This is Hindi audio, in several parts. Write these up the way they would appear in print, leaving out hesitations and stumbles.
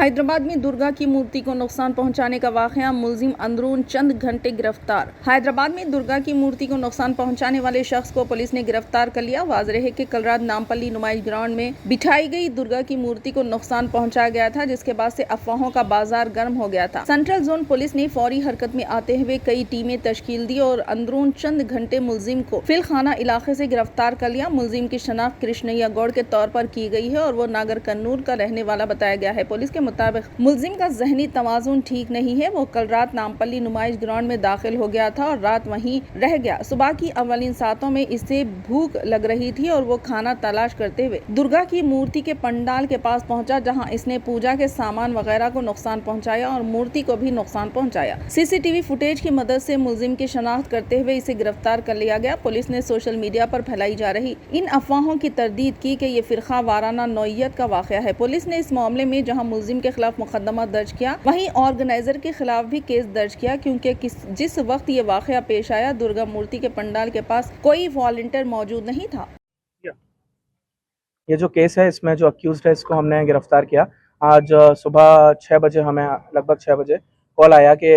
हैदराबाद में दुर्गा की मूर्ति को नुकसान पहुंचाने का वाकया, मुलजिम अंदरून चंद घंटे गिरफ्तार। हैदराबाद में दुर्गा की मूर्ति को नुकसान पहुंचाने वाले शख्स को पुलिस ने गिरफ्तार कर लिया। वाज़ेह है कि कल रात नामपल्ली नुमाइश ग्राउंड में बिठाई गई दुर्गा की मूर्ति को नुकसान पहुंचाया गया था, जिसके बाद से अफवाहों का बाजार गर्म हो गया था। सेंट्रल जोन पुलिस ने फौरी हरकत में आते हुए कई टीमें तश्कील दी और अंदरून चंद घंटे मुलजिम को फिलखाना इलाके से गिरफ्तार कर लिया। मुलजिम की शनाख्त कृष्णैया गौड़ के तौर पर की गई है और वो नागर कन्नूर का रहने वाला बताया गया है। पुलिस के मुताबिक मुलजिम का ज़हनी तवाज़ुन ठीक नहीं है। वो कल रात नामपल्ली नुमाइश ग्राउंड में दाखिल हो गया था और रात वहीं रह गया। सुबह की अवलिन सातों में इसे भूख लग रही थी और वो खाना तलाश करते हुए दुर्गा की मूर्ति के पंडाल के पास पहुंचा, जहां इसने पूजा के सामान वगैरह को नुकसान पहुंचाया और मूर्ति को भी नुकसान पहुंचाया। सीसीटीवी फुटेज की मदद से मुलजिम की शनाख्त करते हुए इसे गिरफ्तार कर लिया गया। पुलिस ने सोशल मीडिया पर फैलाई जा रही इन अफवाहों की तरदीद की कि ये फिरका वाराना नौइयत का वाकया है। पुलिस ने इस मामले में जहां मुलजिम के खिलाफ मुकदमा दर्ज किया, वहीं ऑर्गेनाइजर के खिलाफ भी केस दर्ज किया, क्योंकि जिस वक्त ये वाकया पेश आया दुर्गा मूर्ति के पंडाल के पास कोई वॉलंटियर मौजूद नहीं था। ये जो केस है, इसमें जो अक्यूज्ड है इसको हमने गिरफ्तार किया। आज सुबह 6 बजे हमें लगभग 6 बजे कॉल आया कि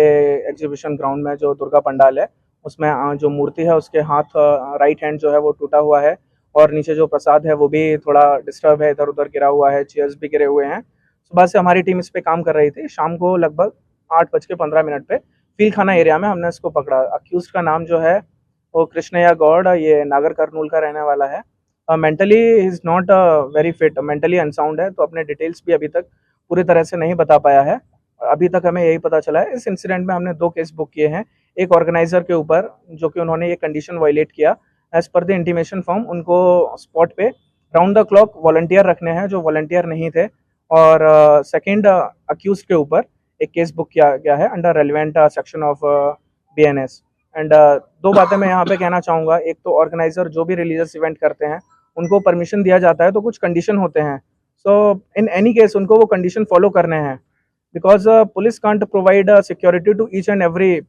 एग्जीबिशन ग्राउंड में जो दुर्गा पंडाल है उसमें जो मूर्ति है उसके हाथ राइट हैंड जो है वो टूटा हुआ है और नीचे जो प्रसाद है वो भी थोड़ा डिस्टर्ब है, इधर उधर गिरा हुआ है, चेयर्स भी गिरे हुए हैं। सुबह से हमारी टीम इस पे काम कर रही थी। शाम को लगभग 8:15 पे फीलखाना एरिया में हमने इसको पकड़ा। अक्यूज्ड का नाम जो है वो कृष्णैया गौड़, ये नागर कर्नूल का रहने वाला है। Mentally is not very fit, mentally unsound है, तो अपने डिटेल्स भी अभी तक पूरी तरह से नहीं बता पाया है। अभी तक हमें यही पता चला है। इस इंसिडेंट में हमने 2 केस बुक किए हैं। एक ऑर्गेनाइजर के ऊपर, जो कि उन्होंने ये कंडीशन वायलेट किया। As per the intimation form उनको स्पॉट पे राउंड द क्लॉक वॉलंटियर रखने हैं, जो वॉलंटियर नहीं थे। और सेकेंड अक्यूज के ऊपर एक केस बुक किया गया है under relevant section of BNS। And 2 बातें मैं यहाँ पे कहना चाहूँगा। एक तो ऑर्गेनाइजर जो भी रिलीजियस इवेंट करते हैं उनको परमिशन दिया जाता है, तो कुछ कंडीशन होते हैं। सो इन एनी केस उनको वो कंडीशन फॉलो करने हैं, because police can't provide security to each and every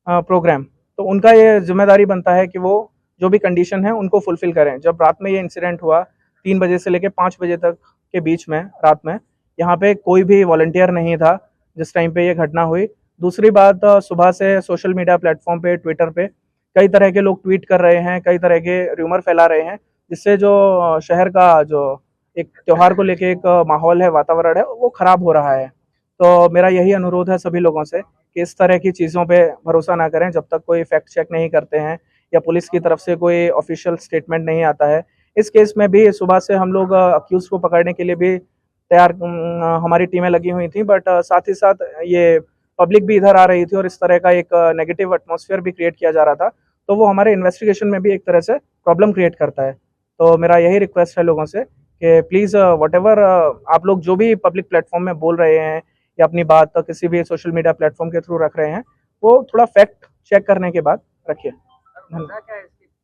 programme. तो उनका ये जिम्मेदारी बनता है कि वो जो भी कंडीशन है उनको फुलफिल करें। जब रात में ये इंसिडेंट हुआ 3 बजे से लेकर 5 बजे तक के बीच में रात में, यहाँ पे कोई भी वॉलंटियर नहीं था जिस टाइम पे ये घटना हुई। दूसरी बात, सुबह से सोशल मीडिया प्लेटफॉर्म पे, ट्विटर पे कई तरह के लोग ट्वीट कर रहे हैं, कई तरह के र्यूमर फैला रहे हैं, जिससे जो शहर का जो एक त्योहार को लेके एक माहौल है, वातावरण है, वो खराब हो रहा है। तो मेरा यही अनुरोध है सभी लोगों से कि इस तरह की चीज़ों पे भरोसा ना करें जब तक कोई फैक्ट चेक नहीं करते हैं या पुलिस की तरफ से कोई ऑफिशियल स्टेटमेंट नहीं आता है। इस केस में भी सुबह से हम लोग अक्यूज को पकड़ने के लिए भी तैयार, हमारी टीमें लगी हुई थी, बट साथ ही साथ ये पब्लिक भी इधर आ रही थी और इस तरह का एक नेगेटिव एटमॉस्फेयर भी क्रिएट किया जा रहा था, तो वो हमारे इन्वेस्टिगेशन में भी एक तरह से प्रॉब्लम क्रिएट करता है। तो मेरा यही रिक्वेस्ट है लोगों से कि प्लीज़ व्हाटएवर आप लोग जो भी पब्लिक प्लेटफॉर्म में बोल रहे हैं या अपनी बात किसी भी सोशल मीडिया प्लेटफॉर्म के थ्रू रख रहे हैं, वो थोड़ा फैक्ट चेक करने के बाद रखिए।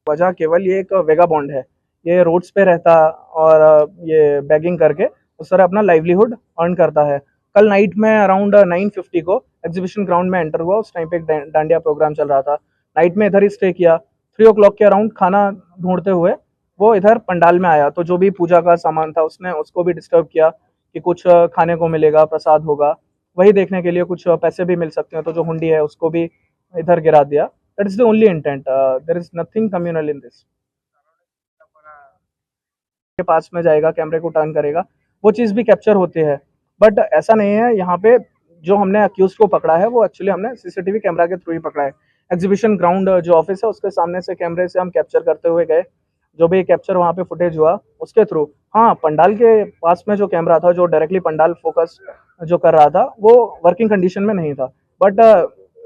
वजह केवल ये एक वेगा बॉन्ड है। ये रोड्स पे रहता और ये बैगिंग करके उस तरह अपना लाइवलीहुड अर्न करता है। कल नाइट में अराउंड 9:50 को एग्जीबिशन ग्राउंड में एंटर हुआ। उस टाइम पे एक डांडिया प्रोग्राम चल रहा था। नाइट में इधर ही स्टे किया। 3 o'clock के अराउंड खाना ढूंढते हुए वो इधर पंडाल में आया, तो जो भी पूजा का सामान था उसने उसको भी डिस्टर्ब किया कि कुछ खाने को मिलेगा, प्रसाद होगा, वही देखने के लिए कुछ पैसे भी मिल सकते हैं, तो जो हुंडी है उसको भी इधर गिरा दिया। That is the only intent, there is nothing communal in this. के पास में जाएगा, कैमरे को टर्न करेगा, वो चीज़ भी कैप्चर होती है। बट ऐसा नहीं है। यहाँ पे जो हमने अक्यूज को पकड़ा है वो एक्चुअली हमने सीसीटीवी कैमरा के थ्रू ही पकड़ा है। एग्जीबिशन ग्राउंड जो ऑफिस है उसके सामने से कैमरे से हम कैप्चर करते हुए गए, जो भी कैप्चर वहाँ पे फुटेज हुआ उसके थ्रू। हाँ, पंडाल के पास में जो कैमरा था जो डायरेक्टली पंडाल फोकस जो कर रहा था वो वर्किंग कंडीशन में नहीं था। बट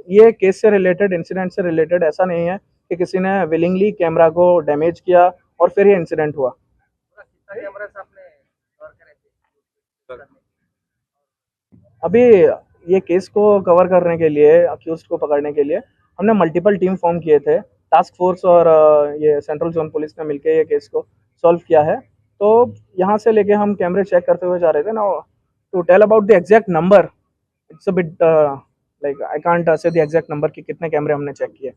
ये केस से रिलेटेड, इंसिडेंट से रिलेटेड ऐसा नहीं है कि किसी ने विलिंगली कैमरा को डैमेज किया और फिर ये इंसिडेंट हुआ। अभी ये केस को कवर करने के लिए, अक्यूज्ड को पकड़ने के लिए हमने मल्टीपल टीम फॉर्म किए थे। टास्क फोर्स और ये सेंट्रल जोन पुलिस ने मिलकर ये केस को सॉल्व किया है। तो यहाँ से लेके हम कैमरे चेक करते हुए जा रहे थे ना। To tell about the exact number, it's a bit like I can't say the exact number कि कितने कैमरे हमने चेक किए।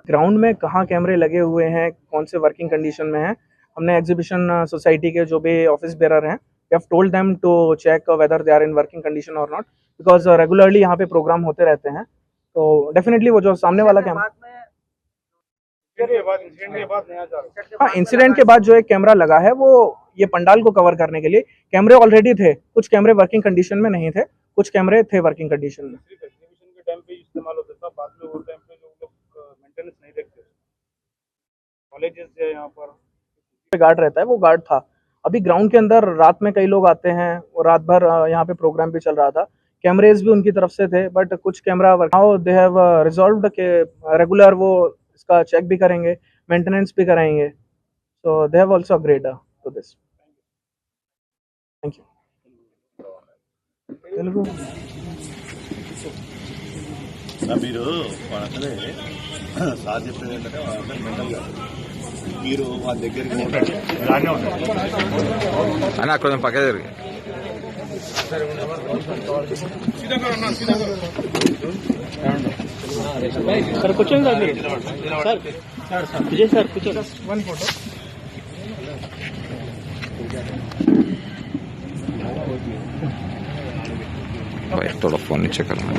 ग्राउंड में कहाँ कैमरे लगे हुए हैं, कौन से वर्किंग कंडीशन में हैं, हमने एग्जीबिशन सोसाइटी के जो भी ऑफिस बेरर हैं We have told them to check whether they are in working condition or not, because regularly यहाँ पे प्रोग्राम होते रहते हैं, तो डेफिनेटली वो जो सामने वाला कैमरा, हाँ इंसिडेंट के बाद जो एक कैमरा लगा है वो ये पंडाल को कवर करने के लिए, कैमरे ऑलरेडी थे, कुछ कैमरे वर्किंग कंडीशन में नहीं थे, कुछ कैमरे थे वर्किंग कंडीशन में। एग्जीबिशन के टाइम पे इस्तेमाल होता था, बाद में वो टाइम पे लोग मेंटेनेंस नहीं देखते। कॉलेजेस है यहाँ पर गार्ड रहता है, वो गार्ड था। अभी ग्राउंड के अंदर रात में कई लोग आते हैं और रात भर यहाँ पे प्रोग्राम भी चल रहा था, कैमरेज भी उनकी तरफ से थे, बट कुछ camera now they have resolved के रेगुलर वो इसका चेक भी करेंगे, मेंटेनेंस भी कराएंगे, so they have also agreed to this. Thank you. Telugu మీరు వాళ్ళంటే సార్ చెప్పేది ఏంటంటే వాళ్ళంటే మెంటల్గా మీరు వాళ్ళ దగ్గరికి అన్న కొంచెం పక్క జరిగి సార్ కూర్చోండి సార్ మీరు సార్ విజయ్ సార్ కూర్చోండి वन फोटो। थोड़ा फोन नीचे करना